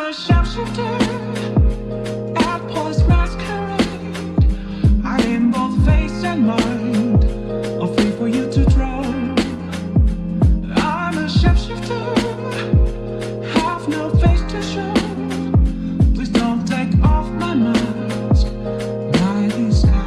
a sharpshooter at Paul's masquerade. I in both face and mind are free for you to draw. I'm a sharpshooter, have no face to show. Please don't take off my mask, my disguise.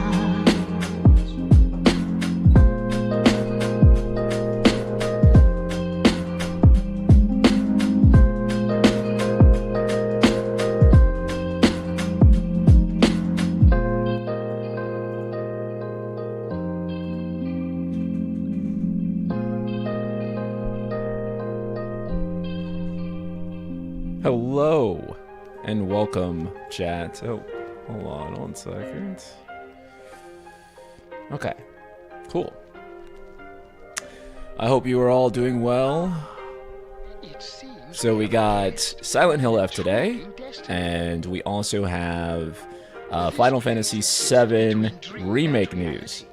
Hello and welcome, chat. Oh, hold on 1 second. Okay, cool. I hope you are all doing well. So we got Silent Hill F today, and we also have Final Fantasy VII Remake news.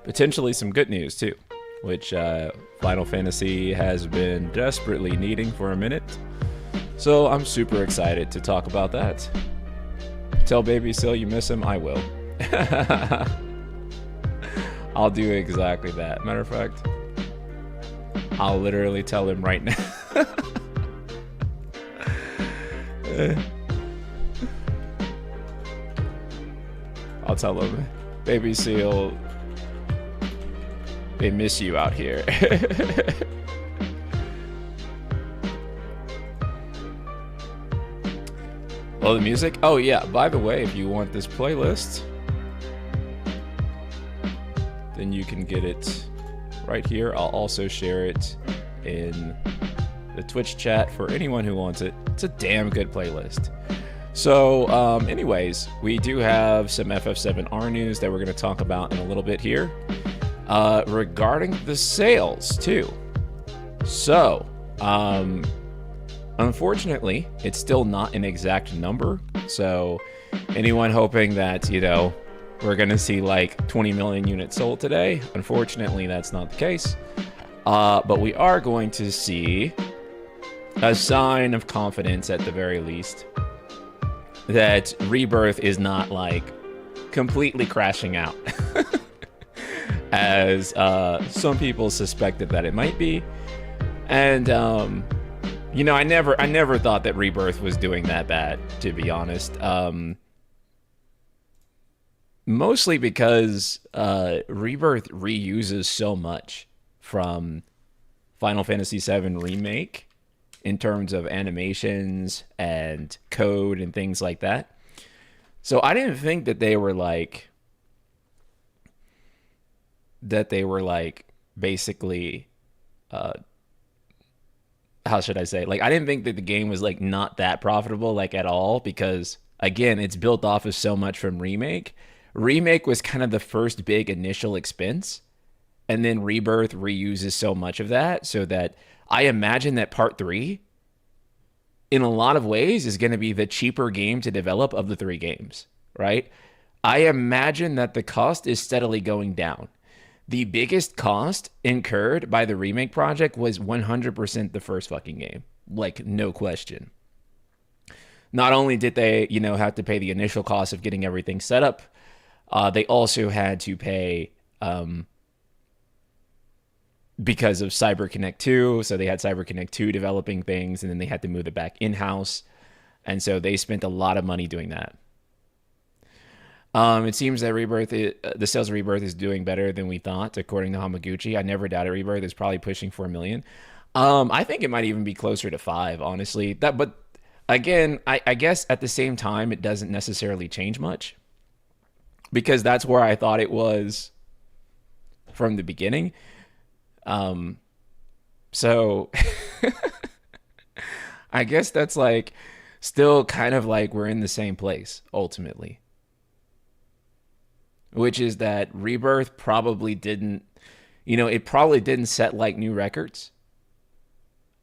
Potentially some good news too, which Final Fantasy has been desperately needing for a minute. So I'm super excited to talk about that. Tell Baby Sil you miss him, I will. I'll do exactly that. Matter of fact, I'll literally tell him right now. I'll tell him, Baby Seal, they miss you out here. Oh, the music? Oh yeah, by the way, if you want this playlist, then you can get it right here. I'll also share it in the Twitch chat for anyone who wants it. It's a damn good playlist. So, anyways, we do have some FF7R news that we're going to talk about in a little bit here. Regarding the sales, too. So, unfortunately, it's still not an exact number. So, anyone hoping that, you know, we're going to see like 20 million units sold today, unfortunately, that's not the case. But we are going to see a sign of confidence at the very least that Rebirth is not like completely crashing out as some people suspected that it might be. And you know, I never thought that Rebirth was doing that bad, to be honest. Mostly because Rebirth reuses so much from Final Fantasy VII Remake in terms of animations and code and things like that. So I didn't think that they were like basically how should I say? Like, I didn't think that the game was like not that profitable like at all, because again, it's built off of so much from Remake. Remake was kind of the first big initial expense, and then Rebirth reuses so much of that, so that I imagine that Part 3, in a lot of ways, is going to be the cheaper game to develop of the 3 games, right? I imagine that the cost is steadily going down. The biggest cost incurred by the Remake project was 100% the first fucking game. Like, no question. Not only did they, you know, have to pay the initial cost of getting everything set up, they also had to pay because of CyberConnect 2. So they had CyberConnect 2 developing things, and then they had to move it back in-house. And so they spent a lot of money doing that. It seems that the sales of Rebirth is doing better than we thought, according to Hamaguchi. I never doubted Rebirth is probably pushing 4 million. I think it might even be closer to 5, honestly. But again, I guess at the same time, it doesn't necessarily change much, because that's where I thought it was from the beginning. So I guess that's like still kind of like we're in the same place ultimately, which is that Rebirth probably didn't, you know, it probably didn't set like new records.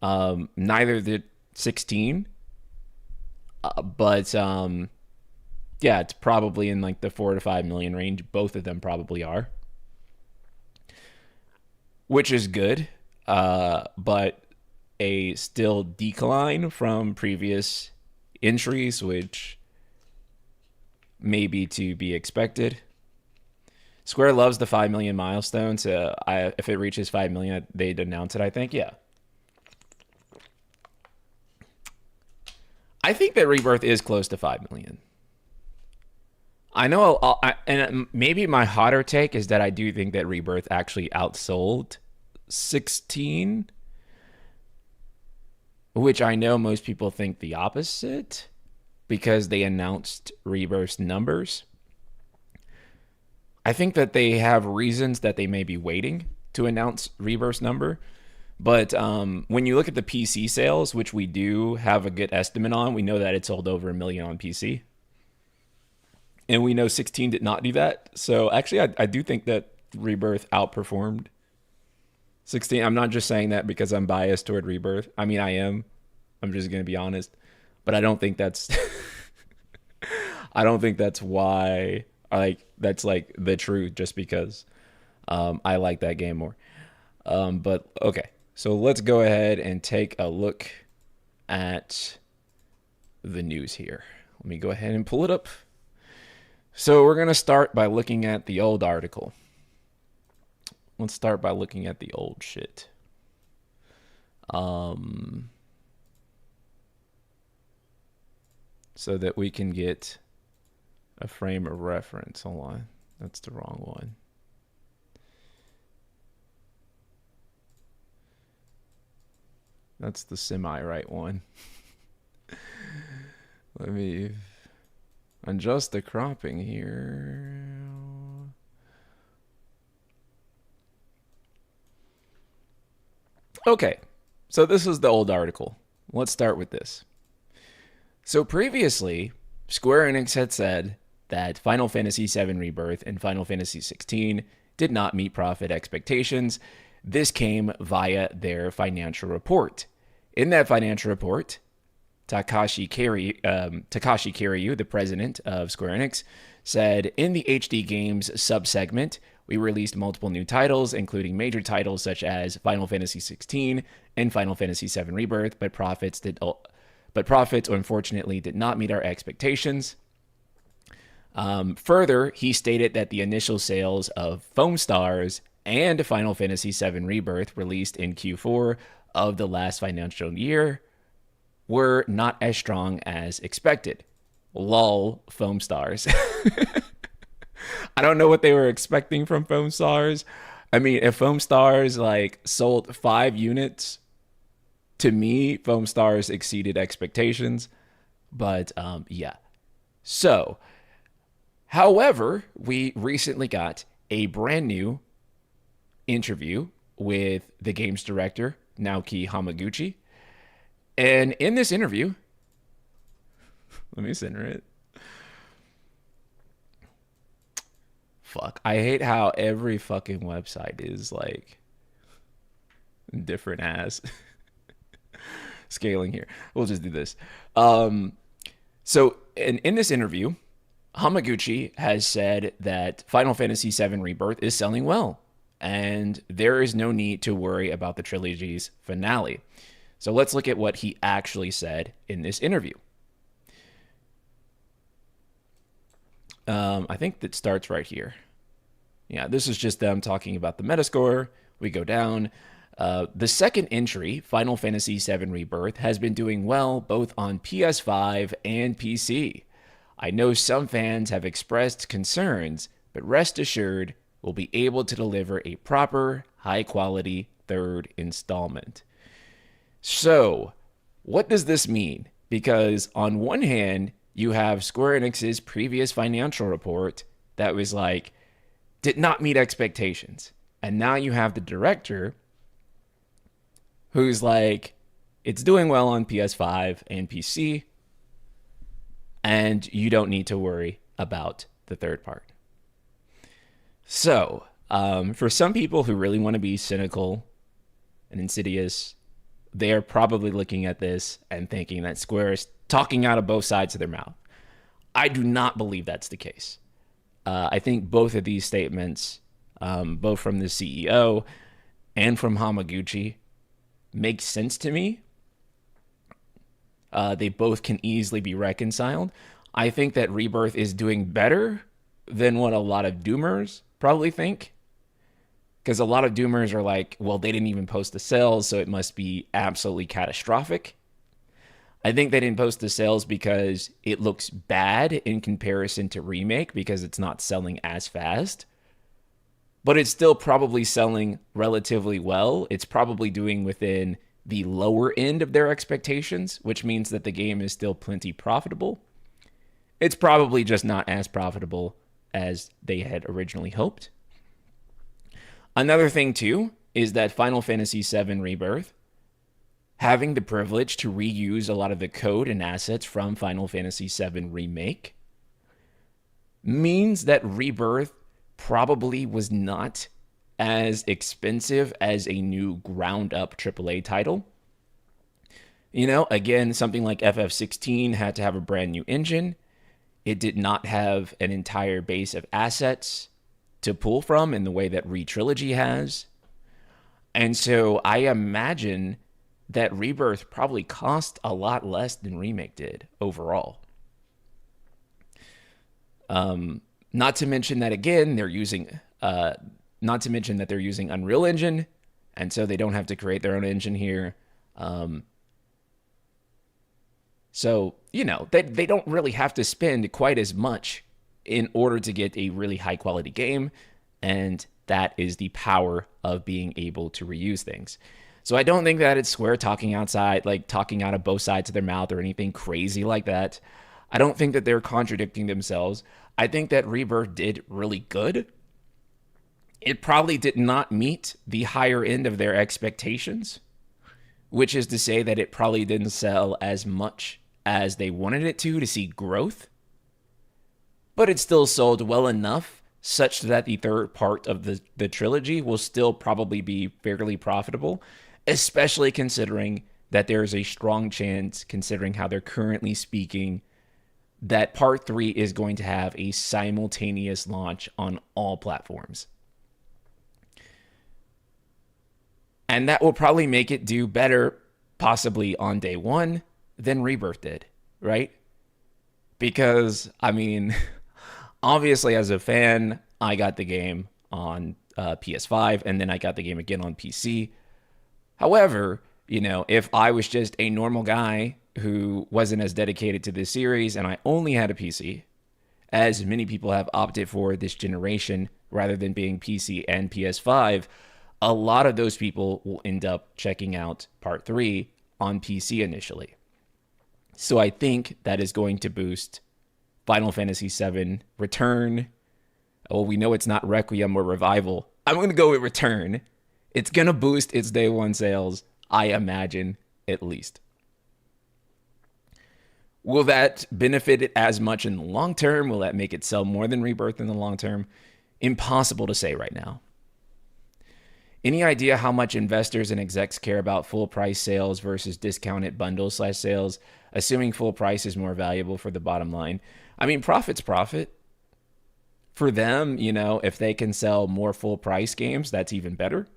Neither did 16. But yeah, it's probably in like the 4 to 5 million range. Both of them probably are, which is good. But a still decline from previous entries, which may be to be expected. Square loves the 5 million milestone, so if it reaches 5 million, they'd announce it, I think. Yeah. I think that Rebirth is close to 5 million. I know, and maybe my hotter take is that I do think that Rebirth actually outsold 16, which I know most people think the opposite because they announced Rebirth's numbers. I think that they have reasons that they may be waiting to announce Rebirth's number. But when you look at the PC sales, which we do have a good estimate on, we know that it sold over 1 million on PC. And we know 16 did not do that. So actually, I do think that Rebirth outperformed 16. I'm not just saying that because I'm biased toward Rebirth. I mean, I am. I'm just going to be honest. But I don't think that's... I don't think that's why... that's like the truth just because I like that game more. But okay. So let's go ahead and take a look at the news here. Let me go ahead and pull it up. So we're going to start by looking at the old article. Let's start by looking at the old shit. So that we can get a frame of reference. Hold on. That's the wrong one. That's the semi-right one. Let me adjust the cropping here. Okay, so this is the old article. Let's start with this. So previously, Square Enix had said that Final Fantasy VII Rebirth and Final Fantasy XVI did not meet profit expectations. This came via their financial report. In that financial report, Takashi Kiryu, the president of Square Enix, said, in the HD Games subsegment, we released multiple new titles, including major titles such as Final Fantasy XVI and Final Fantasy VII Rebirth, but profits unfortunately did not meet our expectations. Further, he stated that the initial sales of Foam Stars and Final Fantasy VII Rebirth, released in Q4 of the last financial year, were not as strong as expected. Lol, Foam Stars. I don't know what they were expecting from Foam Stars. I mean, if Foam Stars sold 5 units, to me, Foam Stars exceeded expectations. But yeah. So, however, we recently got a brand new interview with the game's director, Naoki Hamaguchi. And in this interview, let me center it. Fuck. I hate how every fucking website is different ass scaling here. We'll just do this. So in this interview, Hamaguchi has said that Final Fantasy VII Rebirth is selling well, and there is no need to worry about the trilogy's finale. So let's look at what he actually said in this interview. I think that starts right here. Yeah, this is just them talking about the Metascore. We go down. The second entry, Final Fantasy VII Rebirth, has been doing well both on PS5 and PC. I know some fans have expressed concerns, but rest assured, we'll be able to deliver a proper, high-quality third installment. So, what does this mean? Because on one hand, you have Square Enix's previous financial report that was did not meet expectations. And now you have the director who's it's doing well on PS5 and PC, and you don't need to worry about the third part. So, for some people who really want to be cynical and insidious, they're probably looking at this and thinking that Square is talking out of both sides of their mouth. I do not believe that's the case. I think both of these statements, both from the CEO and from Hamaguchi, makes sense to me. They both can easily be reconciled. I think that Rebirth is doing better than what a lot of Doomers probably think. Because a lot of Doomers are like, well, they didn't even post the sales, so it must be absolutely catastrophic. I think they didn't post the sales because it looks bad in comparison to Remake because it's not selling as fast. But it's still probably selling relatively well. It's probably doing within the lower end of their expectations, which means that the game is still plenty profitable. It's probably just not as profitable as they had originally hoped. Another thing, too, is that Final Fantasy VII Rebirth, having the privilege to reuse a lot of the code and assets from Final Fantasy VII Remake, means that Rebirth probably was not as expensive as a new ground up AAA title. You know, again, something like FF16 had to have a brand new engine. It did not have an entire base of assets to pull from in the way that Trilogy has. And so I imagine that Rebirth probably cost a lot less than Remake did overall. Not to mention that again, they're using Unreal Engine, and so they don't have to create their own engine here. So, you know, they don't really have to spend quite as much in order to get a really high quality game, and that is the power of being able to reuse things. So I don't think that it's Square talking outside, like talking out of both sides of their mouth or anything crazy like that. I don't think that they're contradicting themselves. I think that Rebirth did really good. It probably did not meet the higher end of their expectations, which is to say that it probably didn't sell as much as they wanted it to see growth. But it still sold well enough such that the third part of the trilogy will still probably be fairly profitable, especially considering that there is a strong chance, considering how they're currently speaking, that part 3 is going to have a simultaneous launch on all platforms. And that will probably make it do better, possibly on day one, than Rebirth did, right? Because, I mean, obviously as a fan, I got the game on PS5, and then I got the game again on PC. However, you know, if I was just a normal guy who wasn't as dedicated to this series and I only had a PC, as many people have opted for this generation rather than being PC and PS5, a lot of those people will end up checking out part 3 on PC initially. So I think that is going to boost Final Fantasy VII Return. Well, we know it's not Requiem or Revival. I'm going to go with Return. It's going to boost its day one sales, I imagine, at least. Will that benefit it as much in the long term? Will that make it sell more than Rebirth in the long term? Impossible to say right now. Any idea how much investors and execs care about full price sales versus discounted bundles/sales, assuming full price is more valuable for the bottom line? I mean, profit's profit. For them, you know, if they can sell more full price games, that's even better.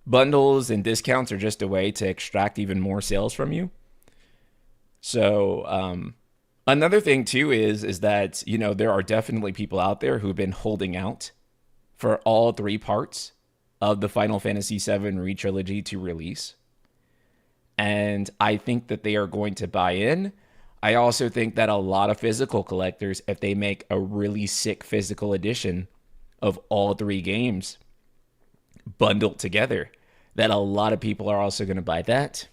Bundles and discounts are just a way to extract even more sales from you. So, another thing too is that, you know, there are definitely people out there who've been holding out for all 3 parts of the Final Fantasy VII Trilogy to release. And I think that they are going to buy in. I also think that a lot of physical collectors, if they make a really sick physical edition of all 3 games bundled together, that a lot of people are also going to buy that.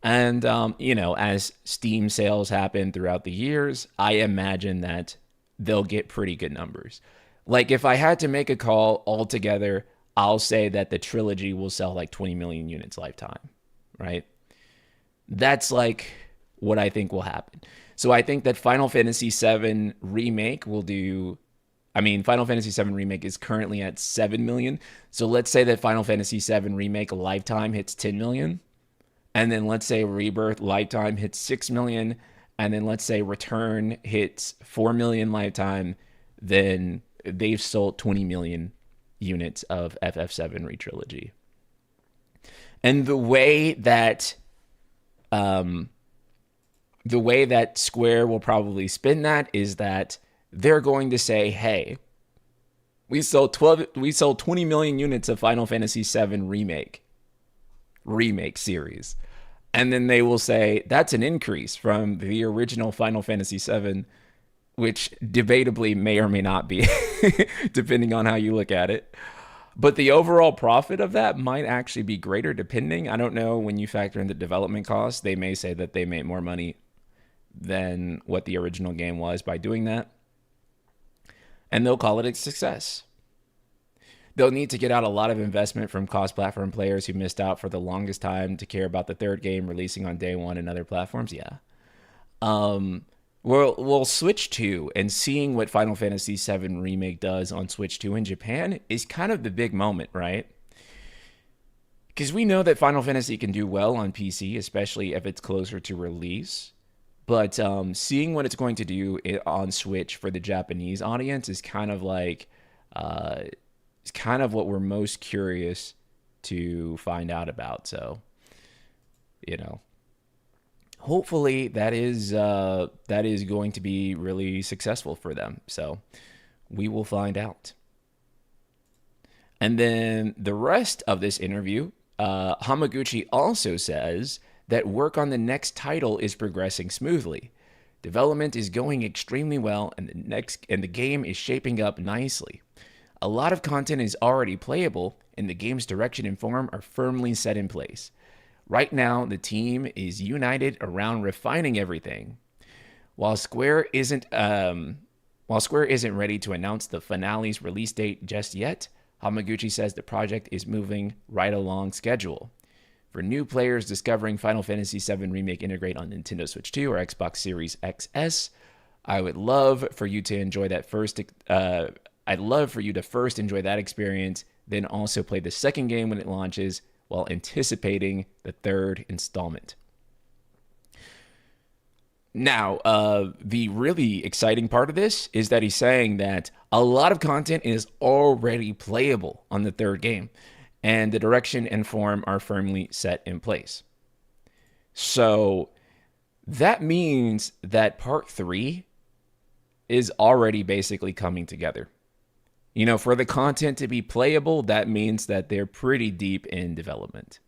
And, you know, as Steam sales happen throughout the years, I imagine that they'll get pretty good numbers. Like, if I had to make a call altogether, I'll say that the trilogy will sell like 20 million units lifetime, right? That's like what I think will happen. So I think that Final Fantasy VII Remake will do... I mean, Final Fantasy VII Remake is currently at 7 million. So let's say that Final Fantasy VII Remake lifetime hits 10 million. And then let's say Rebirth lifetime hits 6 million. And then let's say Return hits 4 million lifetime. Then they've sold 20 million units of FF7 Trilogy. And um, the way that Square will probably spin that is that they're going to say, "Hey, we sold 20 million units of Final Fantasy VII remake series." And then they will say that's an increase from the original Final Fantasy VII, which debatably may or may not be, depending on how you look at it. But the overall profit of that might actually be greater, depending. I don't know, when you factor in the development costs, they may say that they made more money than what the original game was by doing that. And they'll call it a success. They'll need to get out a lot of investment from cross-platform players who missed out for the longest time to care about the third game releasing on day one and other platforms. Yeah. We'll Switch 2 and seeing what Final Fantasy VII Remake does on Switch 2 in Japan is kind of the big moment, right? Because we know that Final Fantasy can do well on PC, especially if it's closer to release. But seeing what it's going to do on Switch for the Japanese audience is kind of like, it's kind of what we're most curious to find out about. So, hopefully that is going to be really successful for them. So we will find out. And then the rest of this interview, Hamaguchi also says that work on the next title is progressing smoothly. Development is going extremely well, and the game is shaping up nicely. A lot of content is already playable, and the game's direction and form are firmly set in place. Right now, the team is united around refining everything. While Square isn't ready to announce the finale's release date just yet, Hamaguchi says the project is moving right along schedule. For new players discovering Final Fantasy VII Remake Integrate on Nintendo Switch 2 or Xbox Series XS, I would love for you to enjoy that first. I'd love for you to first enjoy that experience, then also play the second game when it launches, while anticipating the third installment. Now, the really exciting part of this is that he's saying that a lot of content is already playable on the third game, and the direction and form are firmly set in place. So that means that part 3 is already basically coming together. For the content to be playable, that means that they're pretty deep in development.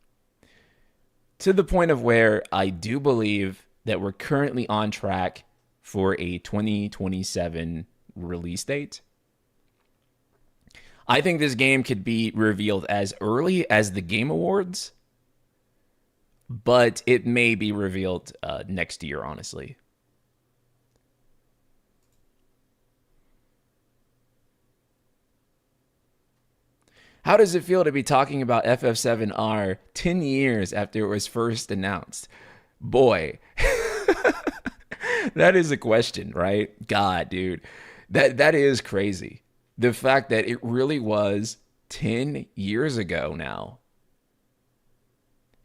To the point of where I do believe that we're currently on track for a 2027 release date. I think this game could be revealed as early as the Game Awards, but it may be revealed next year, honestly. How does it feel to be talking about FF7R 10 years after it was first announced? Boy, that is a question, right? God, dude, that is crazy. The fact that it really was 10 years ago now.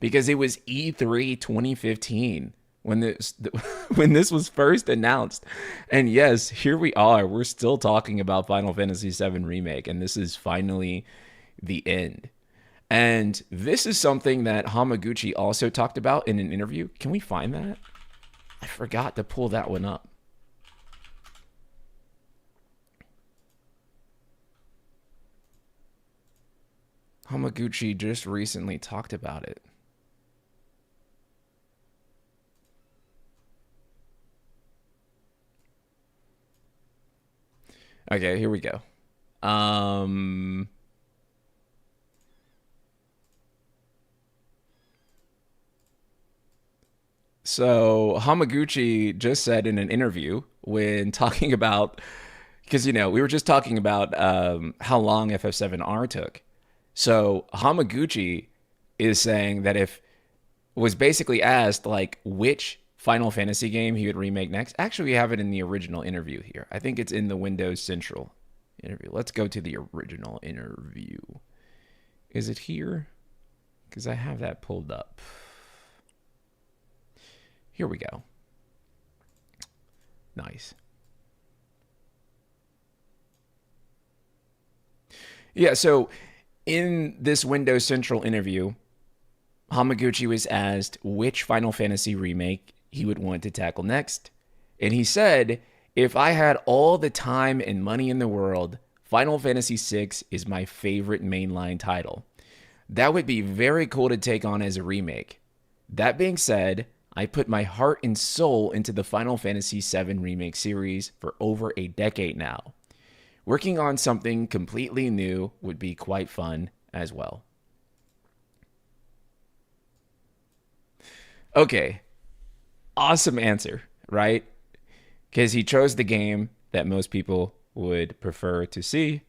Because it was E3 2015 when this was first announced. And yes, here we are. We're still talking about Final Fantasy VII Remake, and this is finally the end. And this is something that Hamaguchi also talked about in an interview. Can we find that? I forgot to pull that one up. Hamaguchi just recently talked about it. Okay, here we go. So Hamaguchi just said in an interview when talking about, because we were just talking about how long FF7R took. So Hamaguchi is saying that if was basically asked like which Final Fantasy game he would remake next. Actually, we have it in the original interview here. I think it's in the Windows Central interview. Let's go to the original interview. Is it here? Because I have that pulled up. Here we go. Nice. Yeah, so in this Windows Central interview, Hamaguchi was asked which Final Fantasy remake he would want to tackle next, and he said, "If I had all the time and money in the world, Final Fantasy VI is my favorite mainline title. That would be very cool to take on as a remake. That being said, I put my heart and soul into the Final Fantasy VII Remake series for over a decade now. Working on something completely new would be quite fun as well." Okay, awesome answer, right? Because he chose the game that most people would prefer to see.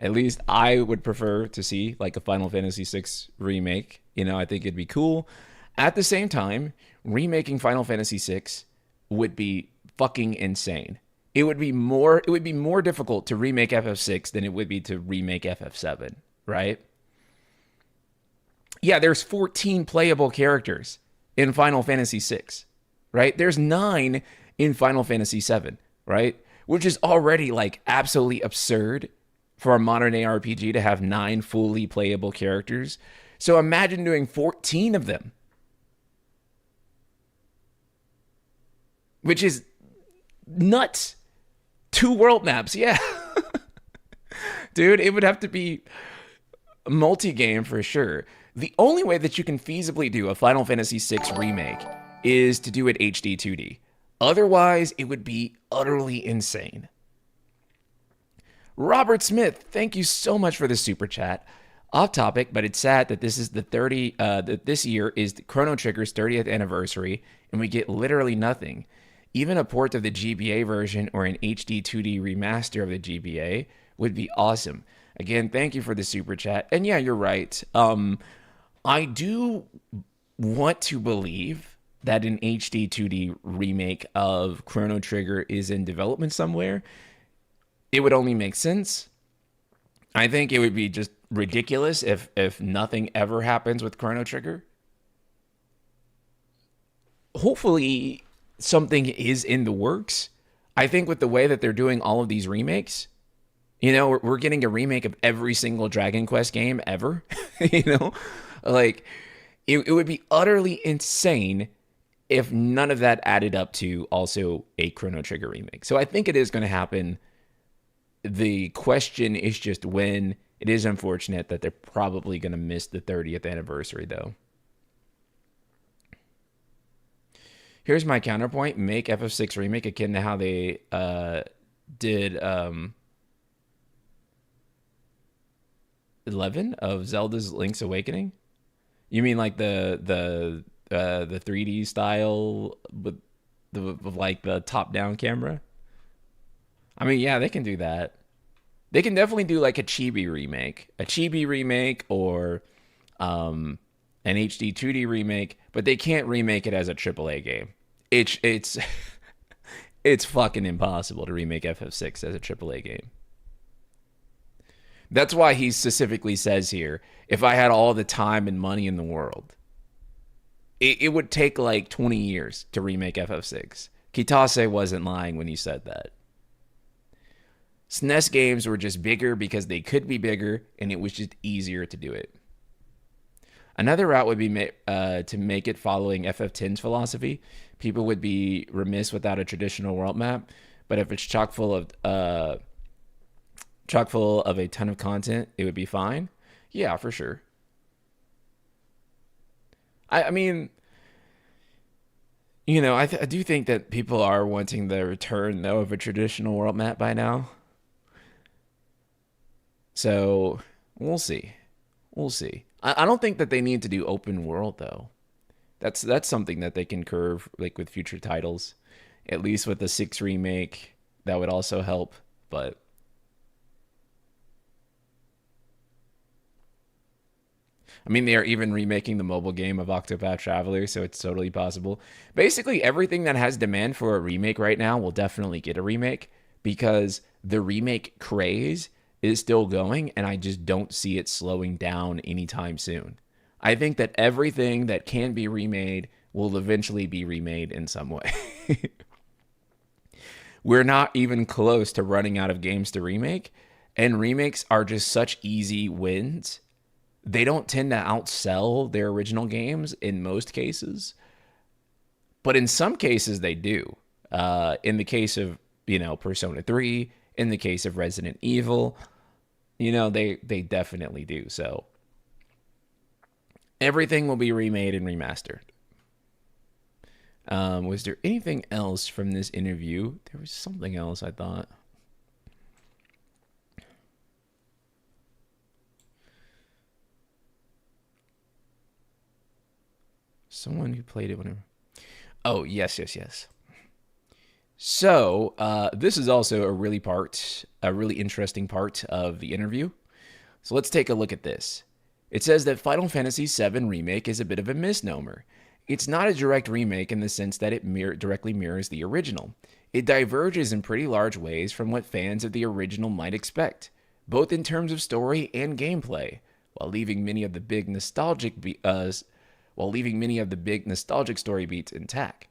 At least I would prefer to see like a Final Fantasy VI remake. I think it'd be cool. At the same time, remaking Final Fantasy VI would be fucking insane. It would be more difficult to remake FF6 than it would be to remake FF7, right? Yeah, there's 14 playable characters in Final Fantasy VI, right? There's 9 in Final Fantasy VII, right? Which is already like absolutely absurd for a modern ARPG to have 9 fully playable characters. So imagine doing 14 of them, which is nuts. 2 world maps, yeah. Dude, it would have to be multi-game for sure. The only way that you can feasibly do a Final Fantasy VI remake is to do it HD 2D. Otherwise, it would be utterly insane. Robert Smith, thank you so much for the super chat. Off topic, but it's sad that this is that this year is Chrono Trigger's 30th anniversary, and we get literally nothing. Even a port of the GBA version or an HD 2D remaster of the GBA would be awesome. Again, thank you for the super chat. And yeah, you're right. I do want to believe that an HD 2D remake of Chrono Trigger is in development somewhere. It would only make sense. I think it would be just ridiculous if nothing ever happens with Chrono Trigger. Hopefully something is in the works. I think with the way that they're doing all of these remakes, we're getting a remake of every single Dragon Quest game ever. Like it would be utterly insane if none of that added up to also a Chrono Trigger remake. So I think it is going to happen. The question is just when. It is unfortunate that they're probably going to miss the 30th anniversary, though. Here's my counterpoint. Make FF6 Remake akin to how they did 11 of Zelda's Link's Awakening? You mean like the 3D style with the top-down camera? I mean, yeah, they can do that. They can definitely do like a chibi remake or an HD 2D remake, but they can't remake it as a AAA game. It's it's fucking impossible to remake FF6 as a AAA game. That's why he specifically says here, if I had all the time and money in the world, it would take like 20 years to remake FF6. Kitase wasn't lying when he said that. SNES games were just bigger because they could be bigger, and it was just easier to do it. Another route would be to make it following FF10's philosophy. People would be remiss without a traditional world map, but if it's chock full of a ton of content, it would be fine. Yeah, for sure. I mean, I do think that people are wanting the return, though, of a traditional world map by now. So we'll see. We'll see. I don't think that they need to do open world, though. That's something that they can curve like with future titles. At least with the 6 remake, that would also help. But I mean, they are even remaking the mobile game of Octopath Traveler, so it's totally possible. Basically, everything that has demand for a remake right now will definitely get a remake because the remake craze is still going, and I just don't see it slowing down anytime soon. I think that everything that can be remade will eventually be remade in some way. We're not even close to running out of games to remake, and remakes are just such easy wins They don't tend to outsell their original games in most cases, but in some cases they do. In the case of, Persona 3, in the case of Resident Evil, they definitely do. So everything will be remade and remastered. Was there anything else from this interview? There was something else I thought. Someone who played it whenever. Oh, yes, yes, yes. So this is also a really interesting part of the interview. So let's take a look at this. It says that Final Fantasy VII Remake is a bit of a misnomer. It's not a direct remake in the sense that it directly mirrors the original. It diverges in pretty large ways from what fans of the original might expect, both in terms of story and gameplay, while leaving many of the big nostalgic story beats intact.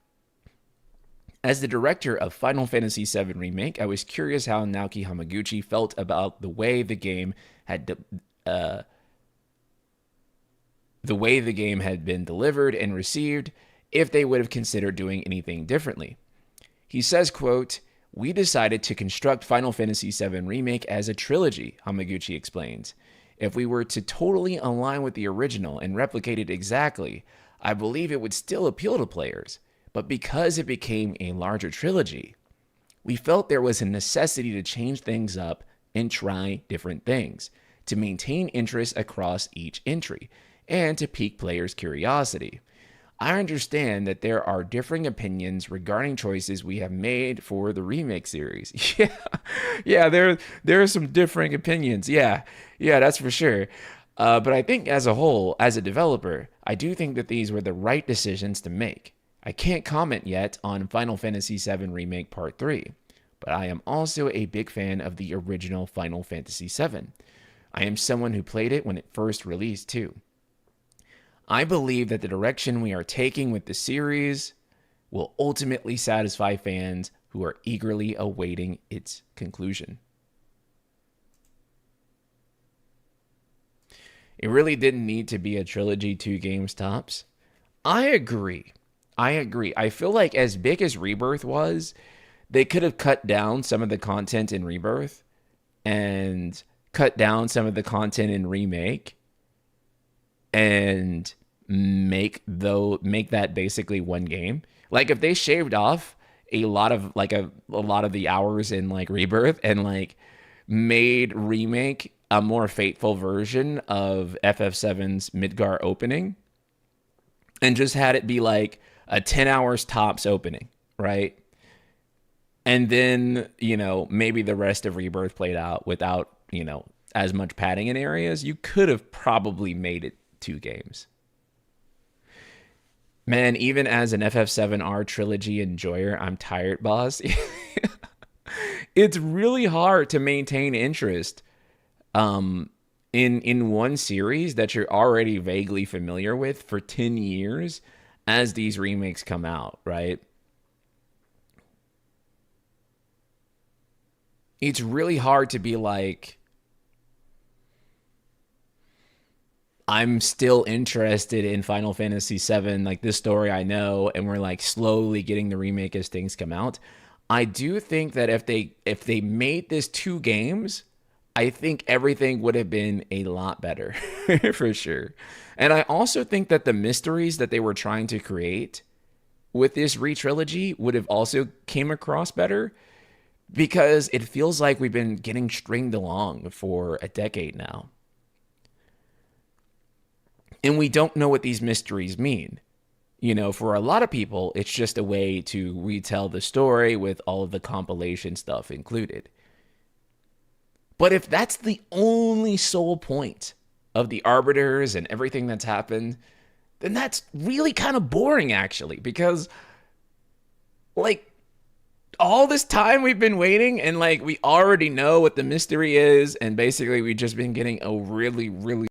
As the director of Final Fantasy VII Remake, I was curious how Naoki Hamaguchi felt about the way the game had been delivered and received, if they would have considered doing anything differently. He says, quote, "We decided to construct Final Fantasy VII Remake as a trilogy," Hamaguchi explains. "If we were to totally align with the original and replicate it exactly, I believe it would still appeal to players. But because it became a larger trilogy, we felt there was a necessity to change things up and try different things, to maintain interest across each entry, and to pique players' curiosity. I understand that there are differing opinions regarding choices we have made for the remake series." Yeah, there are some differing opinions. Yeah, that's for sure. But I think as a whole, as a developer, I do think that these were the right decisions to make. I can't comment yet on Final Fantasy VII Remake Part 3, but I am also a big fan of the original Final Fantasy VII. I am someone who played it when it first released too. I believe that the direction we are taking with the series will ultimately satisfy fans who are eagerly awaiting its conclusion. It really didn't need to be a trilogy, 2 games tops. I agree. I feel like as big as Rebirth was, they could have cut down some of the content in Rebirth and cut down some of the content in Remake and make that basically one game. Like if they shaved off a lot of the hours in like Rebirth and like made Remake a more faithful version of FF7's Midgar opening and just had it be like a 10 hours tops opening, right? And then, maybe the rest of Rebirth played out without, as much padding in areas, you could have probably made it 2 games. Man, even as an FF7R trilogy enjoyer, I'm tired, boss. It's really hard to maintain interest in one series that you're already vaguely familiar with for 10 years as these remakes come out, right? It's really hard to be like, I'm still interested in Final Fantasy VII, like this story I know, and we're like slowly getting the remake as things come out. I do think that if they made this 2 games, I think everything would have been a lot better for sure. And I also think that the mysteries that they were trying to create with this re-trilogy would have also came across better, because it feels like we've been getting stringed along for a decade now. And we don't know what these mysteries mean. For a lot of people, it's just a way to retell the story with all of the compilation stuff included. But if that's the only sole point of the Arbiters and everything that's happened, then that's really kind of boring, actually, because, like, all this time we've been waiting and, like, we already know what the mystery is, and basically we've just been getting a really, really